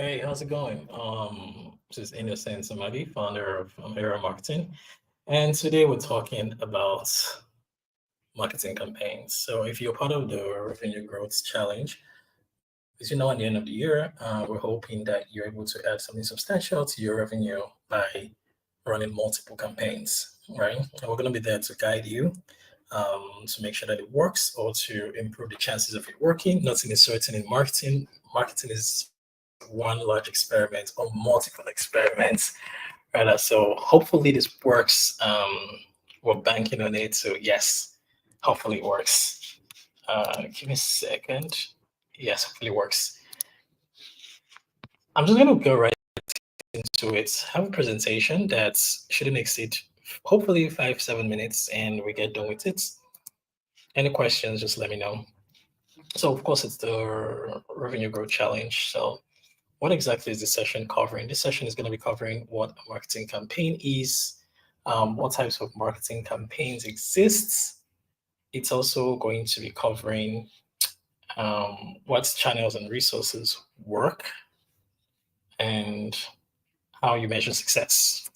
Hey, how's it going? This is Innocent Samadi, founder of Hero Marketing, and today we're talking about marketing campaigns. So, if you're part of the Revenue Growth Challenge, as you know, at the end of the year, we're hoping that you're able to add something substantial to your revenue by running multiple campaigns, right? And we're going to be there to guide you to make sure that it works or to improve the chances of it working. Nothing is certain in marketing. Marketing is one large experiment or multiple experiments, rather. So hopefully this works. We're banking on it. So yes, hopefully it works. Give me a second. Yes, hopefully it works. I'm just gonna go right into it. Have a presentation that shouldn't exceed hopefully 5-7 minutes, and we get done with it. Any questions? Just let me know. So of course it's the revenue growth challenge. So what exactly is this session covering? This session is going to be covering what a marketing campaign is, what types of marketing campaigns exist. It's also going to be covering what channels and resources work and how you measure success.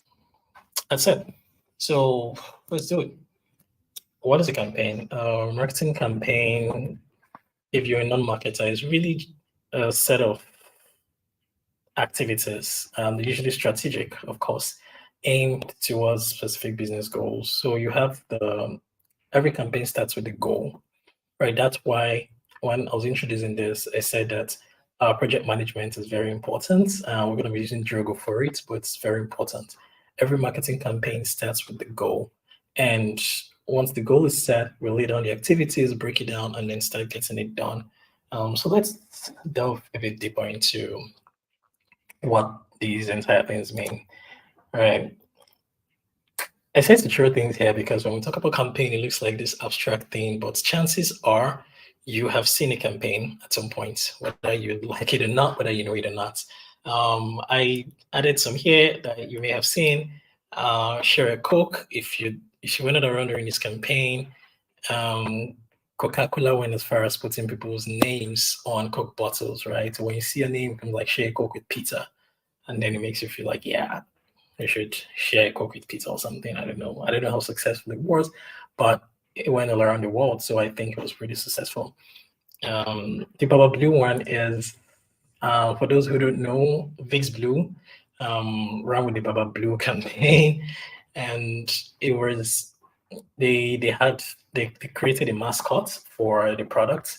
That's it. So let's do it. What is a campaign? A marketing campaign, if you're a non-marketer, is really a set of activities, usually strategic, of course, aimed towards specific business goals. So you have every campaign starts with the goal, right? That's why when I was introducing this, I said that project management is very important. We're going to be using Drogo for it, but it's very important. Every marketing campaign starts with the goal. And once the goal is set, we lay down the activities, break it down, and then start getting it done. So let's delve a bit deeper into what these entire things mean. Right. I say the true things here because when we talk about campaign, it looks like this abstract thing, but chances are you have seen a campaign at some point, whether you like it or not, whether you know it or not. I added some here that you may have seen. Share a Coke. If you went around during this campaign, um, Coca-Cola went as far as putting people's names on Coke bottles, right? So when you see a name, I'm like share a Coke with Peter, and then it makes you feel like, yeah, I should share a Coke with pizza or something. I don't know. I don't know how successful it was, but it went all around the world, so I think it was pretty successful. The Baba Blue one is, for those who don't know, Vicks Blue ran with the Baba Blue campaign, and it was they had they created a mascot for the product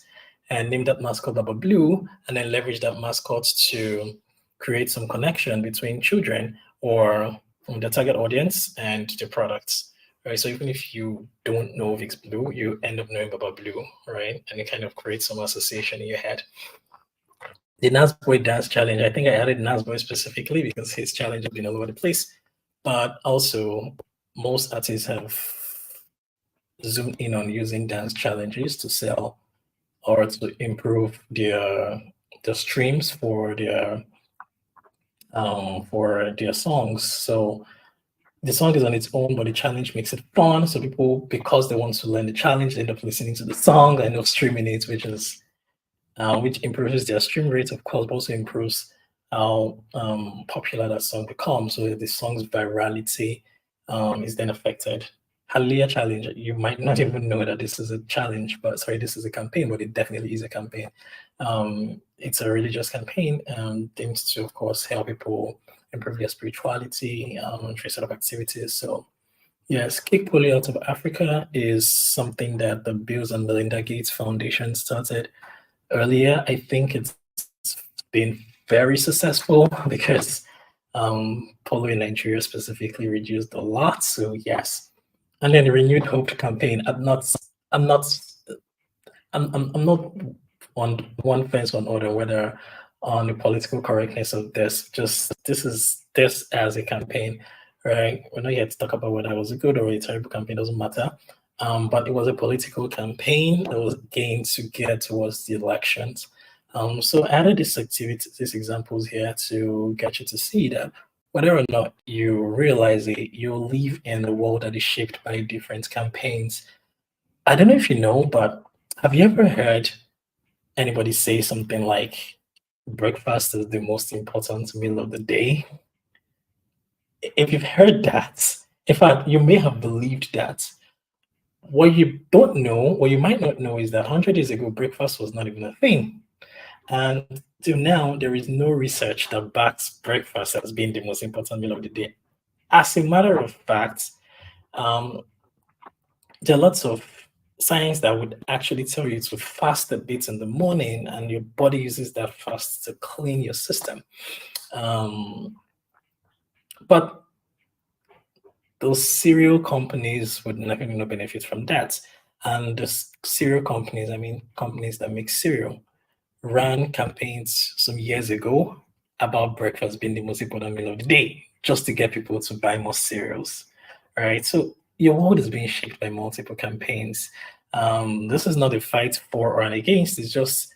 and named that mascot Baba Blue, and then leveraged that mascot to create some connection between children or the target audience and the products. Right. So even if you don't know Vicks Blue, you end up knowing Baba Blue, right? And it kind of creates some association in your head. The Nasboy Dance Challenge, I think I added Nasboy specifically because his challenge has been all over the place. But also, most artists have zoomed in on using dance challenges to sell or to improve their streams for their songs. So the song is on its own, but the challenge makes it fun. So people, because they want to learn the challenge, end up listening to the song, end up streaming it, which improves their stream rate, of course, but also improves how popular that song becomes. So the song's virality is then affected. Hallelujah challenge. You might not even know that this is a challenge, but sorry, this is a campaign, but it definitely is a campaign. It's a religious campaign aimed to, of course, help people improve their spirituality through a set of activities. So yes, Kick Polio Out of Africa is something that the Bills and Melinda Gates Foundation started earlier. I think it's been very successful because polio in Nigeria specifically reduced a lot. So yes, and then the Renewed Hope campaign. I'm not, I'm not on one fence or another whether on the political correctness of this. Just this as a campaign, right? We're not yet to talk about whether it was a good or a terrible campaign. Doesn't matter. But it was a political campaign that was gained to get towards the elections. So I added these examples here to get you to see that whether or not you realize it, you live in a world that is shaped by different campaigns. I don't know if you know, but have you ever heard anybody say something like, breakfast is the most important meal of the day. If you've heard that, in fact, you may have believed that. What you don't know, what you might not know, is that 100 years ago, breakfast was not even a thing. And till now, there is no research that backs breakfast as being the most important meal of the day. As a matter of fact, um, there are lots of science that would actually tell you to fast a bit in the morning, and your body uses that fast to clean your system. Um, but those cereal companies would never no benefit from that. And the cereal companies, I mean, companies that make cereal, ran campaigns some years ago about breakfast being the most important meal of the day, just to get people to buy more cereals. Right. So your world is being shaped by multiple campaigns. This is not a fight for or an against, it's just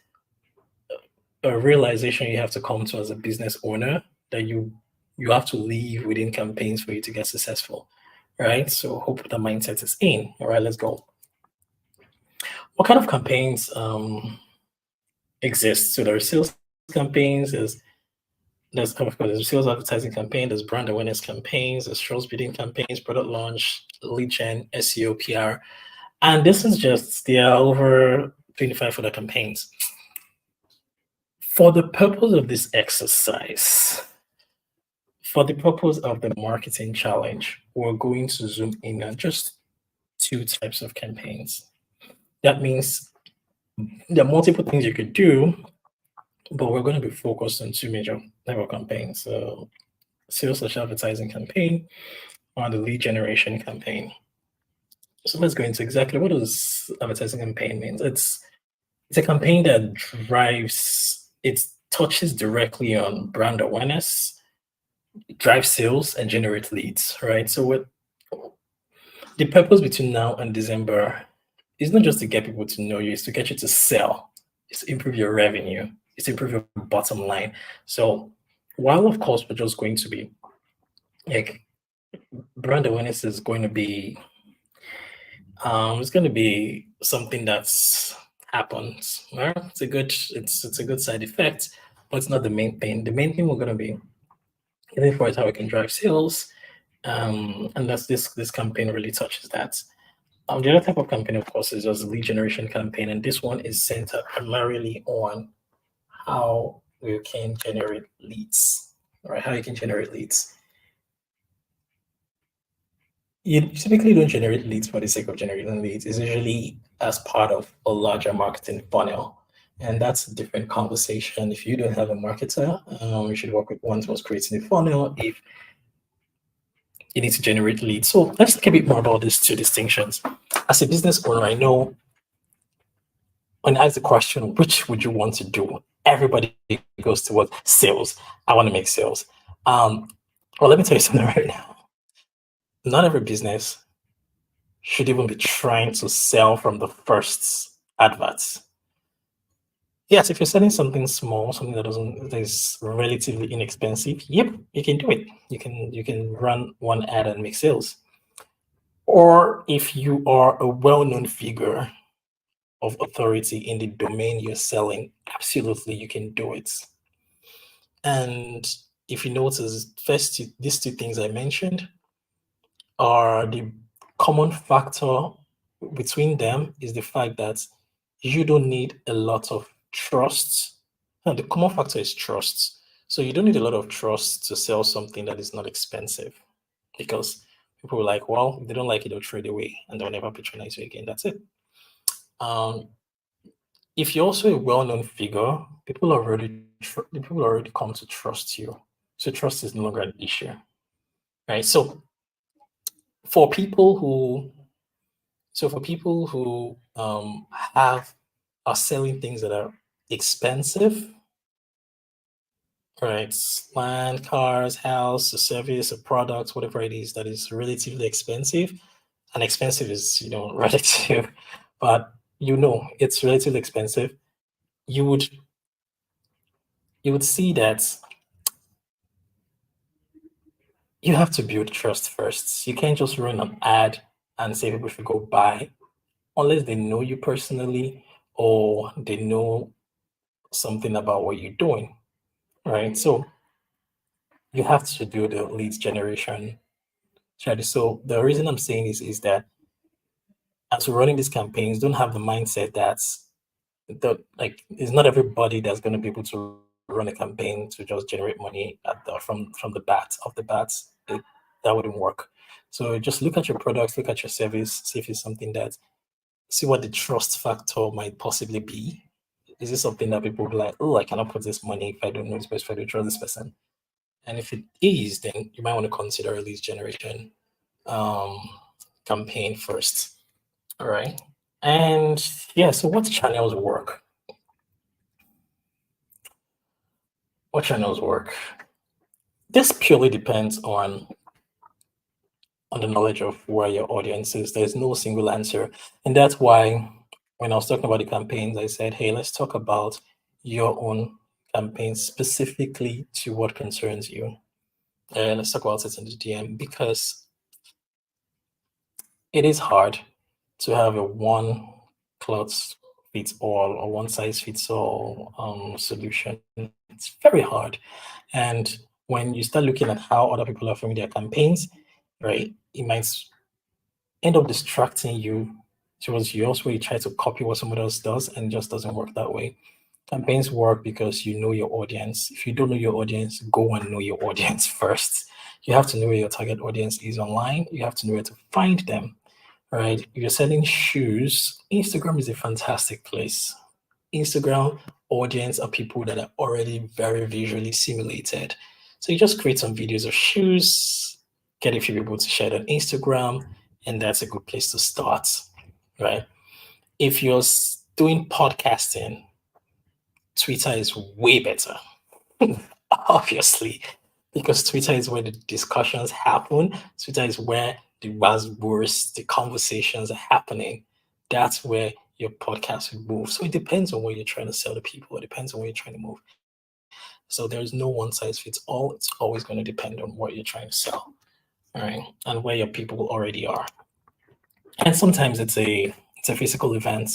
a realization you have to come to as a business owner, that you have to live within campaigns for you to get successful. Right. So hope the mindset is in. All right, let's go. What kind of campaigns exist? So there are sales campaigns, there's of course there's sales advertising campaign, there's brand awareness campaigns, there's trust building campaigns, product launch, lead gen, SEO, PR. And this is just, there are over 25 other campaigns. For the purpose of this exercise, for the purpose of the marketing challenge, we're going to zoom in on just two types of campaigns. That means there are multiple things you could do, but we're going to be focused on two major type of campaigns. So sales slash advertising campaign or the lead generation campaign. So let's go into exactly what does advertising campaign means. It's a campaign that it touches directly on brand awareness, drives sales, and generates leads, right? So what the purpose between now and December is not just to get people to know you, it's to get you to sell, it's to improve your revenue, it's to improve your bottom line. So while of course we're just going to be like, brand awareness is going to be it's going to be something that's happens. Well, it's a good side effect, but it's not the main thing. The main thing we're going to be looking for is how we can drive sales, and that's this campaign really touches that. The other type of campaign, of course, is just a lead generation campaign, and this one is centered primarily on how we can generate leads, right? How you can generate leads. You typically don't generate leads for the sake of generating leads. It's usually as part of a larger marketing funnel. And that's a different conversation. If you don't have a marketer, you should work with one who's creating a funnel if you need to generate leads. So let's talk a bit more about these two distinctions. As a business owner, I know when I ask the question, which would you want to do? Everybody goes towards sales. I want to make sales. Well, let me tell you something right now. Not every business should even be trying to sell from the first adverts. Yes, if you're selling something small, something that is relatively inexpensive, yep, you can do it. You can run one ad and make sales. Or if you are a well-known figure of authority in the domain you're selling, absolutely you can do it. And if you notice, these two things I mentioned are the common factor between them is the fact that you don't need a lot of trust. And the common factor is trust. So you don't need a lot of trust to sell something that is not expensive, because people are like, well, if they don't like it, they'll trade away and they'll never patronize you again. That's it. If you're also a well-known figure, people already come to trust you. So trust is no longer an issue, right? So for people who are selling things that are expensive, right? Land, cars, house, a service, a product, whatever it is that is relatively expensive. And expensive is, relative, but it's relatively expensive. You would see that you have to build trust first. You can't just run an ad and say people should go buy unless they know you personally or they know something about what you're doing, right? So you have to do the leads generation strategy. So the reason I'm saying is that as we're running these campaigns, don't have the mindset that's like it's not everybody that's going to be able to run a campaign to just generate money from the bats. That wouldn't work. So just look at your products, look at your service, see if it's something that see what the trust factor might possibly be. Is this something that people will be like, oh, I cannot put this money if I don't know this person, if I don't trust this person? And if it is, then you might want to consider a lead generation um, campaign first. All right. And yeah, so what channels work? What channels work? This purely depends on the knowledge of where your audience is. There's no single answer. And that's why when I was talking about the campaigns, I said, hey, let's talk about your own campaign specifically to what concerns you. And let's talk about it in the DM because it is hard to have a one cloth fits all or one size fits all solution. It's very hard. And when you start looking at how other people are framing their campaigns, right, it might end up distracting you towards yours where you try to copy what somebody else does and it just doesn't work that way. Campaigns work because you know your audience. If you don't know your audience, go and know your audience first. You have to know where your target audience is online. You have to know where to find them, right? If you're selling shoes, Instagram is a fantastic place. Instagram audience are people that are already very visually simulated. So you just create some videos of shoes, get a few people to share it on Instagram, and that's a good place to start, right? If you're doing podcasting, Twitter is way better, obviously, because Twitter is where the discussions happen. Twitter is where the buzzwords, the conversations are happening. That's where your podcast will move. So it depends on what you're trying to sell to people. It depends on what you're trying to move. So there's no one size fits all. It's always going to depend on what you're trying to sell, all right, and where your people already are. And sometimes it's a physical event,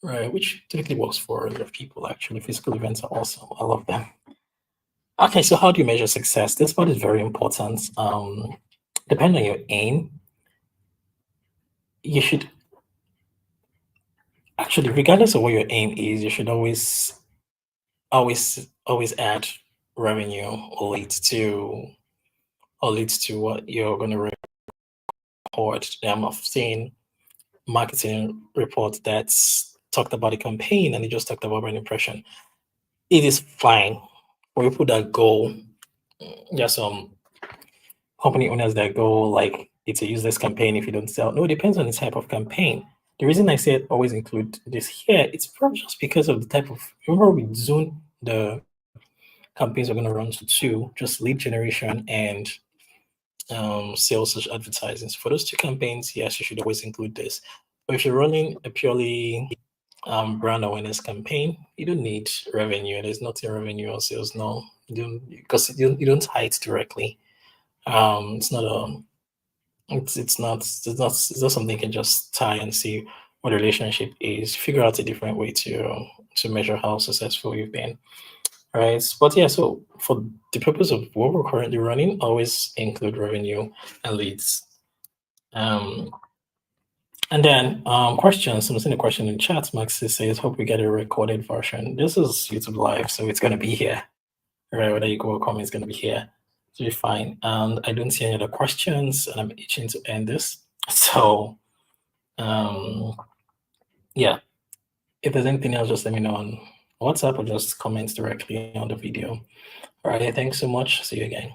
right, which typically works for a lot of people. Actually, physical events are awesome. I love them. Okay, so how do you measure success? This part is very important. Depending on your aim, you should actually, regardless of what your aim is, you should always add revenue or leads to what you're going to report. I've seen marketing report that's talked about a campaign and they just talked about brand impression. It is fine for people that go. There's some company owners that go like it's a useless campaign if you don't sell. No, it depends on the type of campaign. The reason I said always include this here, it's probably just because of the type of, remember we zone the campaigns we're going to run to two, just lead generation and sales advertising. So for those two campaigns, yes, you should always include this. But if you're running a purely brand awareness campaign, you don't need revenue. There's nothing revenue or sales. No, you don't, because you don't tie it directly. It's not a it's not something you can just tie and see what the relationship is. Figure out a different way to measure how successful you've been. Right. But yeah, so for the purpose of what we're currently running, always include revenue and leads. And then questions. I'm seeing a question in chat. Maxi says, hope we get a recorded version. This is YouTube Live, so it's gonna be here. Right, whether you go or come, it's gonna be here. So you're fine. And I don't see any other questions, and I'm itching to end this. So yeah. If there's anything else, just let me know on WhatsApp or just comments directly on the video. All right, thanks so much. See you again.